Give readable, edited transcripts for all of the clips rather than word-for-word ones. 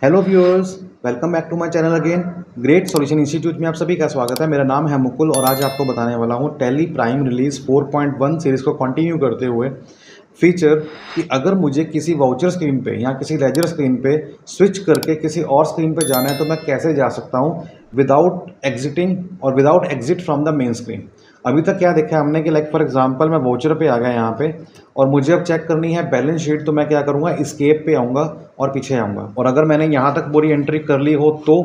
Hello viewers, welcome back to my channel again. Great Solution Institute में आप सभी का स्वागत है। मेरा नाम है मुकुल और आज आपको बताने वाला हूँ टैली प्राइम रिलीज 4.1 सीरीज़ को कंटिन्यू करते हुए फीचर कि अगर मुझे किसी वाउचर स्क्रीन पे या किसी लेजर स्क्रीन पे स्विच करके किसी और स्क्रीन पे जाना है तो मैं कैसे जा सकता हूँ विदाउट एग्जिटिंग और without exit from the main screen. अभी तक क्या देखा है हमने कि लाइक फॉर एग्जांपल मैं वाउचर पे आ गया यहाँ पे और मुझे अब चेक करनी है बैलेंस शीट, तो मैं क्या करूँगा, एस्केप पे आऊँगा और पीछे आऊँगा। और अगर मैंने यहाँ तक पूरी एंट्री कर ली हो तो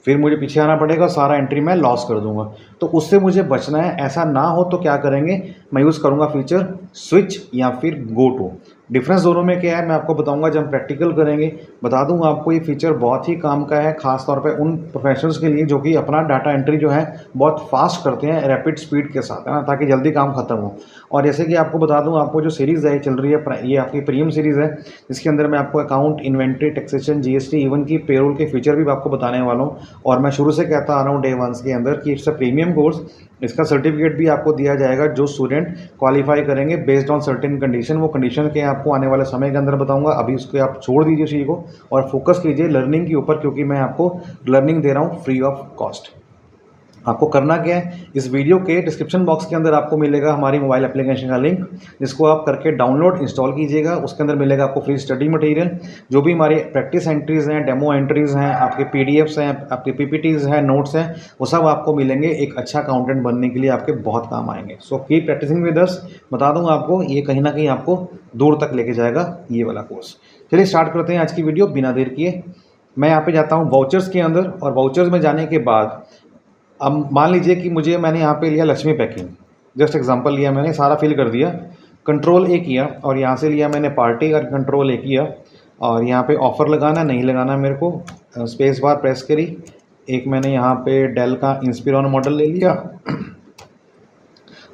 फिर मुझे पीछे आना पड़ेगा, सारा एंट्री मैं लॉस कर दूंगा। तो उससे मुझे बचना है। ऐसा ना हो तो क्या करेंगे, मैं यूज़ करूंगा फीचर स्विच या फिर गो टू। डिफरेंस दोनों में क्या है मैं आपको बताऊंगा जब हम प्रैक्टिकल करेंगे। बता दूंगा आपको ये फीचर बहुत ही काम का है, खास तौर पे उन प्रोफेशनल्स के लिए जो कि अपना डाटा एंट्री जो है बहुत फास्ट करते हैं, रैपिड स्पीड के साथ, है ना, ताकि जल्दी काम खत्म हो। और जैसे कि आपको बता दूं, आपको जो सीरीज़ है चल रही है, ये आपकी प्रीमियम सीरीज़ है, जिसके अंदर मैं आपको account, inventory, taxation, GST, even की पेरोल के फीचर भी आपको बताने वाला हूँ। और मैं शुरू से कहता आ रहा हूँ डे वंस के अंदर कि इट्स अ प्रीमियम कोर्स। इसका सर्टिफिकेट भी आपको दिया जाएगा जो स्टूडेंट क्वालिफाई करेंगे बेस्ड ऑन सर्टेन कंडीशन। वो कंडीशन के आपको आने वाले समय के अंदर बताऊंगा। अभी उसको आप छोड़ दीजिए चीज़ को और फोकस कीजिए लर्निंग के ऊपर, क्योंकि मैं आपको लर्निंग दे रहा हूँ फ्री ऑफ कॉस्ट। आपको करना क्या है, इस वीडियो के डिस्क्रिप्शन बॉक्स के अंदर आपको मिलेगा हमारी मोबाइल एप्लीकेशन का लिंक, जिसको आप करके डाउनलोड इंस्टॉल कीजिएगा। उसके अंदर मिलेगा आपको फ्री स्टडी मटेरियल, जो भी हमारी प्रैक्टिस एंट्रीज़ हैं, डेमो एंट्रीज़ हैं, आपके पीडीएफ्स हैं, आपके पीपीटीज़ हैं, नोट्स हैं, वो सब आपको मिलेंगे। एक अच्छा अकाउंटेंट बनने के लिए आपके बहुत काम आएंगे। So keep practising with us. बता दूंगा आपको, ये कहीं ना कहीं आपको दूर तक लेके जाएगा ये वाला कोर्स। चलिए स्टार्ट करते हैं आज की वीडियो बिना देर किए। मैं यहाँ पे जाता हूँ वाउचर्स के अंदर, और वाउचर्स में जाने के बाद अब मान लीजिए कि मैंने यहाँ पे लिया लक्ष्मी पैकिंग, जस्ट एग्जांपल लिया, मैंने सारा फिल कर दिया, कंट्रोल ए किया, और यहाँ से लिया मैंने पार्टी और कंट्रोल ए किया, और यहाँ पे ऑफ़र लगाना नहीं लगाना मेरे को, स्पेस बार प्रेस करी। एक मैंने यहाँ पे डेल का इंस्पिरॉन मॉडल ले लिया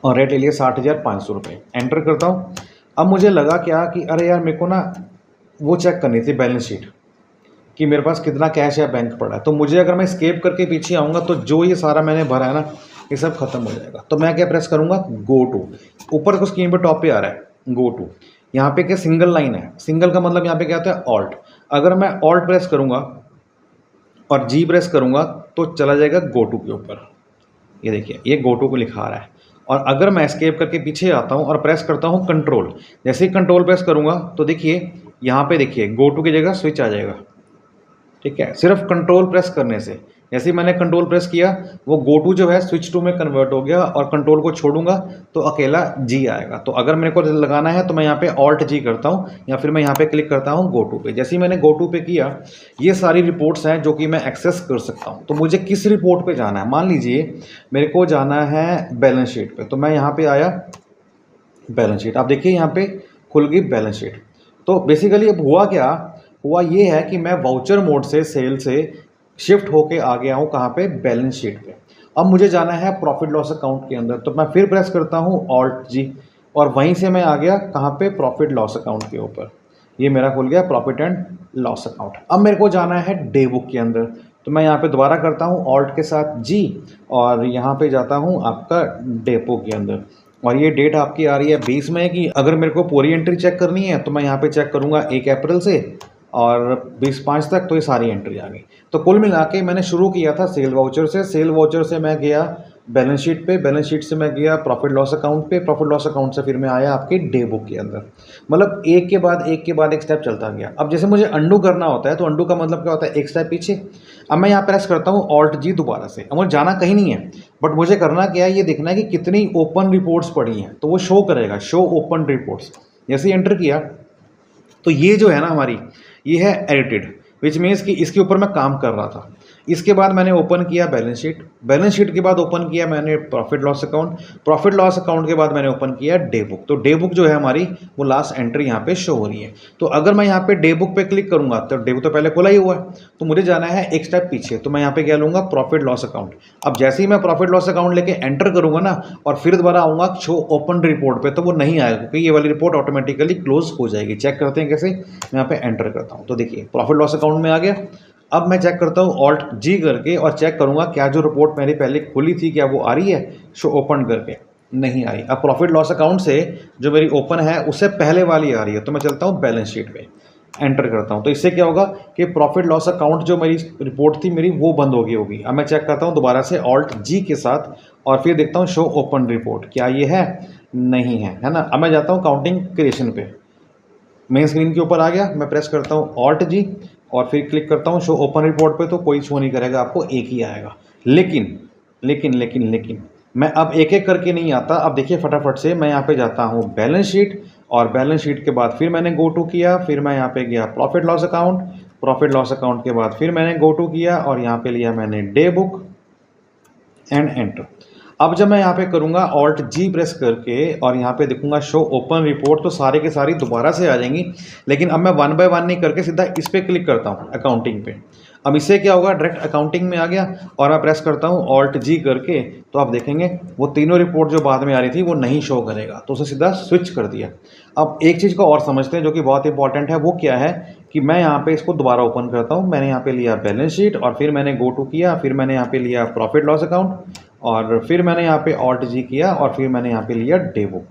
और रेट ले लिया 60,500 रुपये। एंटर करता हूँ। अब मुझे लगा क्या कि अरे यार, मेरे को ना वो चेक करनी थी बैलेंस शीट कि मेरे पास कितना कैश या बैंक पड़ा है। तो मुझे अगर मैं स्केप करके पीछे आऊँगा तो जो ये सारा मैंने भरा है ना, ये सब खत्म हो जाएगा। तो मैं क्या प्रेस करूँगा, गो टू। ऊपर को स्क्रीन पर टॉप पे आ रहा है गो टू। यहाँ पे क्या सिंगल लाइन है, सिंगल का मतलब यहाँ पे क्या होता है, ऑल्ट। अगर मैं ऑल्ट प्रेस करूँगा और जी प्रेस करूँगा तो चला जाएगा गो टू के ऊपर। ये देखिए, ये गो टू को लिखा आ रहा है। और अगर मैं एस्केप करके पीछे आता हूँ और प्रेस करता हूँ कंट्रोल, जैसे ही कंट्रोल प्रेस करूँगा तो देखिए यहाँ पे देखिए गो टू की जगह स्विच आ जाएगा। ठीक है, सिर्फ कंट्रोल प्रेस करने से। जैसे ही मैंने कंट्रोल प्रेस किया, वो गो टू जो है स्विच टू में कन्वर्ट हो गया, और कंट्रोल को छोड़ूंगा तो अकेला जी आएगा। तो अगर मेरे को लगाना है तो मैं यहाँ पे ऑल्ट जी करता हूँ, या फिर मैं यहाँ पे क्लिक करता हूँ गो टू पे। जैसे ही मैंने गो टू पे किया, ये सारी रिपोर्ट्स हैं जो कि मैं एक्सेस कर सकता हूँ। तो मुझे किस रिपोर्ट पर जाना है, मान लीजिए मेरे को जाना है बैलेंस शीट पर, तो मैं यहाँ पर आया बैलेंस शीट। आप देखिए यहाँ पे खुल गई बैलेंस शीट। तो बेसिकली अब हुआ क्या, हुआ ये है कि मैं वाउचर मोड से सेल से शिफ्ट होके आ गया हूँ कहाँ पे, बैलेंस शीट पे। अब मुझे जाना है प्रॉफिट लॉस अकाउंट के अंदर, तो मैं फिर प्रेस करता हूँ ऑल्ट जी, और वहीं से मैं आ गया कहाँ पे, प्रॉफिट लॉस अकाउंट के ऊपर। ये मेरा खुल गया प्रॉफिट एंड लॉस अकाउंट। अब मेरे को जाना है डे बुक के अंदर, तो मैं यहाँ पे दोबारा करता हूँ ऑल्ट के साथ जी, और यहाँ पे जाता हूँ आपका डेपो के अंदर। और ये डेट आपकी आ रही है 20 मई की। अगर मेरे को पूरी एंट्री चेक करनी है तो मैं यहाँ पे चेक करूँगा 1 अप्रैल से और 20/5 तक, तो ये सारी एंट्री आ गई। तो कुल मिला के मैंने शुरू किया था सेल वाउचर से, सेल वाउचर से मैं गया बैलेंस शीट पे, बैलेंस शीट से मैं गया प्रॉफिट लॉस अकाउंट पे, प्रॉफिट लॉस अकाउंट से फिर मैं आया आपके डे बुक के अंदर। मतलब एक के बाद एक के बाद एक स्टेप चलता गया। अब जैसे मुझे अंडू करना होता है, तो अंडू का मतलब क्या होता है, एक स्टेप पीछे। अब मैं यहाँ प्रेस करता हूँ ऑल्ट जी दोबारा से। अब मुझे जाना कहीं नहीं है, बट मुझे करना क्या है, ये देखना है कि कितनी ओपन रिपोर्ट्स पड़ी हैं। तो वो शो करेगा, शो ओपन रिपोर्ट्स। जैसे ही एंटर किया तो ये जो है ना हमारी, ये है एडिटेड, विच मीन्स कि इसके ऊपर मैं काम कर रहा था। इसके बाद मैंने ओपन किया बैलेंस शीट, बैलेंस शीट के बाद ओपन किया मैंने profit loss account, profit loss account के बाद मैंने ओपन किया डे बुक। तो डे बुक जो है हमारी, वो लास्ट एंट्री यहाँ पे शो हो रही है। तो अगर मैं यहाँ पे डे बुक पे क्लिक करूंगा तो डे बुक तो पहले खुला ही हुआ है, तो मुझे जाना है एक स्टेप पीछे। तो मैं यहाँ पे क्या लूँगा, प्रॉफिट लॉस अकाउंट। अब जैसे ही मैं प्रॉफिट लॉस अकाउंट लेके एंटर करूंगा ना, और फिर दोबारा आऊँगा शो ओपन रिपोर्ट पे, तो वो नहीं आएगा, क्योंकि ये वाली रिपोर्ट ऑटोमेटिकली क्लोज हो जाएगी। चेक करते हैं कैसे, मैं यहाँ पे एंटर करता हूँ। तो देखिए प्रॉफिट लॉस अकाउंट में आ गया। अब मैं चेक करता हूँ ऑल्ट जी करके, और चेक करूंगा क्या जो रिपोर्ट मेरी पहले खुली थी क्या वो आ रही है, शो ओपन करके नहीं आ रही। अब प्रॉफिट लॉस अकाउंट से जो मेरी ओपन है उससे पहले वाली आ रही है, तो मैं चलता हूँ बैलेंस शीट पे। एंटर करता हूँ। तो इससे क्या होगा कि प्रॉफिट लॉस अकाउंट जो मेरी रिपोर्ट थी मेरी वो बंद होगी। अब मैं चेक करता हूँ दोबारा से ऑल्ट जी के साथ और फिर देखता हूँ शो ओपन रिपोर्ट, क्या ये है? नहीं है, है ना। अब मैं जाता हूँ काउंटिंग क्रिएशन पे, मेन स्क्रीन के ऊपर आ गया, मैं प्रेस करता हूँ ऑल्ट जी और फिर क्लिक करता हूँ शो ओपन रिपोर्ट पे, तो कोई शो नहीं करेगा, आपको एक ही आएगा। लेकिन लेकिन लेकिन लेकिन मैं अब एक एक करके नहीं आता। अब देखिए फटाफट से मैं यहाँ पे जाता हूँ बैलेंस शीट, और बैलेंस शीट के बाद फिर मैंने गो टू किया, फिर मैं यहाँ पे गया profit loss account, profit loss account के बाद फिर मैंने गो टू किया और यहाँ पे लिया मैंने डे बुक एंड एंटर। अब जब मैं यहाँ पे करूँगा ऑल्ट जी प्रेस करके और यहाँ पे देखूंगा शो ओपन रिपोर्ट, तो सारे के सारी दोबारा से आ जाएंगी। लेकिन अब मैं वन बाय वन नहीं करके सीधा इस पर क्लिक करता हूँ अकाउंटिंग पे। अब इससे क्या होगा, डायरेक्ट अकाउंटिंग में आ गया और मैं प्रेस करता हूँ ऑल्ट जी करके, तो आप देखेंगे वो तीनों रिपोर्ट जो बाद में आ रही थी वो नहीं शो करेगा, तो उसे सीधा स्विच कर दिया। अब एक चीज़ को और समझते हैं जो कि बहुत इंपॉर्टेंट है, वो क्या है कि मैं यहाँ पे इसको दोबारा ओपन करता हूँ। मैंने यहाँ पे लिया बैलेंस शीट और फिर मैंने गो टू किया, फिर मैंने यहाँ पे लिया प्रॉफिट लॉस अकाउंट और फिर मैंने यहाँ पे ऑल्ट जी किया और फिर मैंने यहाँ पे लिया डे बुक।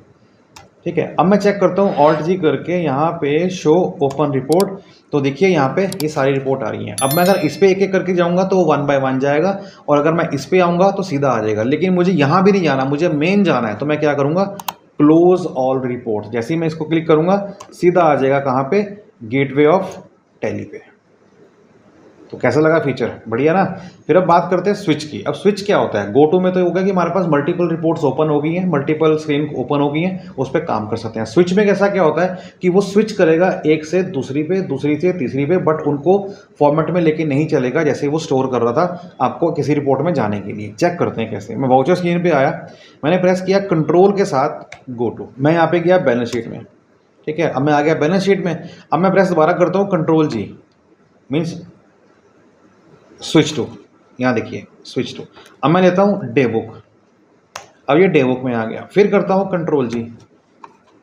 ठीक है, अब मैं चेक करता हूँ ऑल्ट जी करके यहाँ पे शो ओपन रिपोर्ट, तो देखिए यहाँ पे ये सारी रिपोर्ट आ रही हैं। अब मैं अगर इस पे एक एक करके जाऊँगा तो वन बाय वन जाएगा, और अगर मैं इस पे आऊँगा तो सीधा आ जाएगा। लेकिन मुझे यहाँ भी नहीं जाना, मुझे मेन जाना है, तो मैं क्या करूँगा, क्लोज ऑल रिपोर्ट। जैसे ही मैं इसको क्लिक करूँगा सीधा आ जाएगा कहाँ पे, गेटवे ऑफ टैली पे। तो कैसा लगा फीचर, बढ़िया ना। फिर अब बात करते हैं स्विच की। अब स्विच क्या होता है, गो टू में तो होगा कि हमारे पास मल्टीपल रिपोर्ट्स ओपन हो गई हैं, मल्टीपल स्क्रीन ओपन हो गई हैं, उस पर काम कर सकते हैं। स्विच में कैसा क्या होता है कि वो स्विच करेगा एक से दूसरी पे, दूसरी से तीसरी पे, बट उनको फॉर्मेट में लेके नहीं चलेगा जैसे वो स्टोर कर रहा था आपको किसी रिपोर्ट में जाने के लिए। चेक करते हैं कैसे। मैं वाउचर स्क्रीन पर आया, मैंने प्रेस किया कंट्रोल के साथ गो टू, मैं यहाँ पे गया बैलेंस शीट में। ठीक है, अब मैं आ गया बैलेंस शीट में। अब मैं प्रेस दोबारा करता हूँ control G, means switch to, यहाँ देखिए स्विच टू। अब मैं लेता हूँ डे बुक, अब ये डे बुक में आ गया। फिर करता हूँ कंट्रोल जी,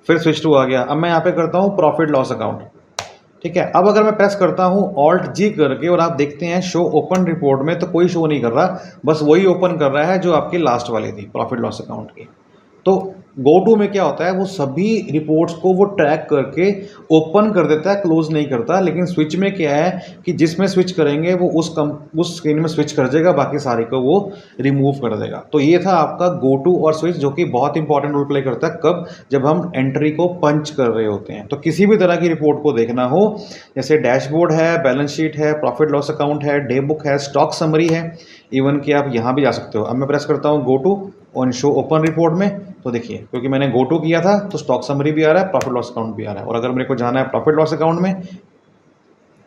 फिर स्विच टू आ गया। अब मैं यहाँ पे करता हूँ प्रॉफिट लॉस अकाउंट। ठीक है, अब अगर मैं प्रेस करता हूँ ऑल्ट जी करके और आप देखते हैं शो ओपन रिपोर्ट में, तो कोई शो नहीं कर रहा, बस वही ओपन कर रहा है जो आपकी लास्ट वाली थी प्रॉफिट लॉस अकाउंट की। तो गो टू में क्या होता है, वो सभी रिपोर्ट्स को वो ट्रैक करके ओपन कर देता है, क्लोज नहीं करता। लेकिन स्विच में क्या है कि जिसमें स्विच करेंगे वो उस स्क्रीन में स्विच कर देगा, बाकी सारे को वो रिमूव कर देगा। तो ये था आपका गो टू और स्विच, जो कि बहुत इंपॉर्टेंट रोल प्ले करता है। कब, जब हम एंट्री को पंच कर रहे होते हैं। तो किसी भी तरह की रिपोर्ट को देखना हो, जैसे डैशबोर्ड है, बैलेंस शीट है, प्रॉफिट लॉस अकाउंट है, डे बुक है, स्टॉक समरी है, इवन कि आप यहाँ भी जा सकते हो। अब मैं प्रेस करता हूँ go to on show open report में, तो देखिए क्योंकि मैंने गो टू किया था तो स्टॉक समरी भी आ रहा है, प्रॉफिट लॉस अकाउंट भी आ रहा है। और अगर मेरे को जाना है प्रॉफिट लॉस अकाउंट में,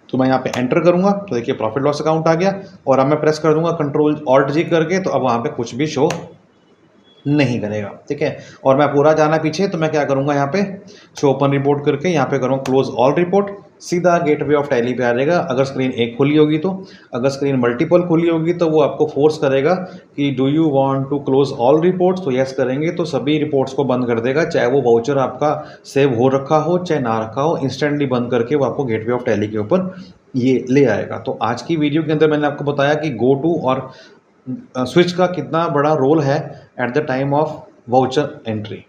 तो मैं यहाँ पे एंटर करूंगा, तो देखिए प्रॉफिट लॉस अकाउंट आ गया। और अब मैं प्रेस कर दूंगा कंट्रोल ऑल्ट जी करके, तो अब वहाँ पे कुछ भी शो नहीं करेगा। ठीक है, और मैं पूरा जाना पीछे, तो मैं क्या करूंगा, यहाँ पे शो ओपन रिपोर्ट करके यहाँ पे करूँगा क्लोज ऑल रिपोर्ट, सीधा गेटवे ऑफ टैली पे आ जाएगा। अगर स्क्रीन एक खुली होगी तो, अगर स्क्रीन मल्टीपल खुली होगी तो वो आपको फोर्स करेगा कि do you want to close all reports, तो यस करेंगे तो सभी रिपोर्ट्स को बंद कर देगा, चाहे वो वाउचर आपका सेव हो रखा हो चाहे ना रखा हो, इंस्टेंटली बंद करके वो आपको गेटवे ऑफ टैली के ऊपर ये ले आएगा। तो आज की वीडियो के अंदर मैंने आपको बताया कि गो टू और स्विच का कितना बड़ा रोल है at the time of voucher entry.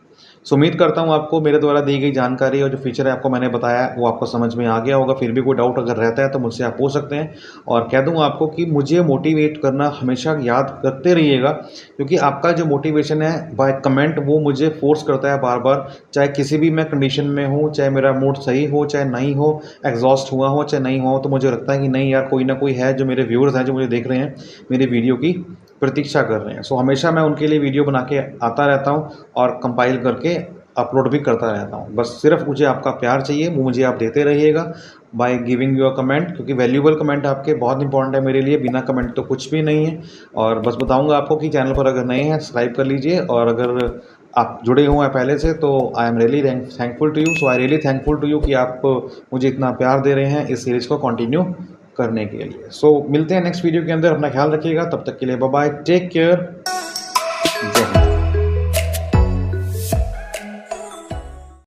So उम्मीद करता हूँ आपको मेरे द्वारा दी गई जानकारी और जो फीचर है आपको मैंने बताया वो आपको समझ में आ गया होगा। फिर भी कोई डाउट अगर रहता है तो मुझसे आप पूछ सकते हैं। और कह दूँ आपको कि मुझे मोटिवेट करना हमेशा याद करते रहिएगा, क्योंकि आपका जो मोटिवेशन है बाय कमेंट वो मुझे फोर्स करता है बार बार, चाहे किसी भी मैं कंडीशन में हूँ, चाहे मेरा मूड सही हो चाहे नहीं हो, एग्जॉस्ट हुआ हो चाहे नहीं हो, तो मुझे लगता है कि नहीं यार, कोई ना कोई है जो मेरे व्यूअर्स हैं जो मुझे देख रहे हैं, मेरी वीडियो की प्रतीक्षा कर रहे हैं। सो हमेशा मैं उनके लिए वीडियो बना के आता रहता हूँ और कंपाइल करके अपलोड भी करता रहता हूँ। बस सिर्फ मुझे आपका प्यार चाहिए, वो मुझे आप देते रहिएगा बाय गिविंग योर कमेंट, क्योंकि वैल्यूबल कमेंट आपके बहुत इंपॉर्टेंट है मेरे लिए। बिना कमेंट तो कुछ भी नहीं है। और बस बताऊँगा आपको कि चैनल पर अगर नए हैं सब्सक्राइब कर लीजिए, और अगर आप जुड़े हुए हैं पहले से तो I am really thankful to you. So I really thankful to you कि आप मुझे इतना प्यार दे रहे हैं इस सीरीज़ को कंटिन्यू करने के लिए। सो मिलते हैं नेक्स्ट वीडियो के अंदर, अपना ख्याल रखिएगा, तब तक के लिए बाय बाय, टेक केयर।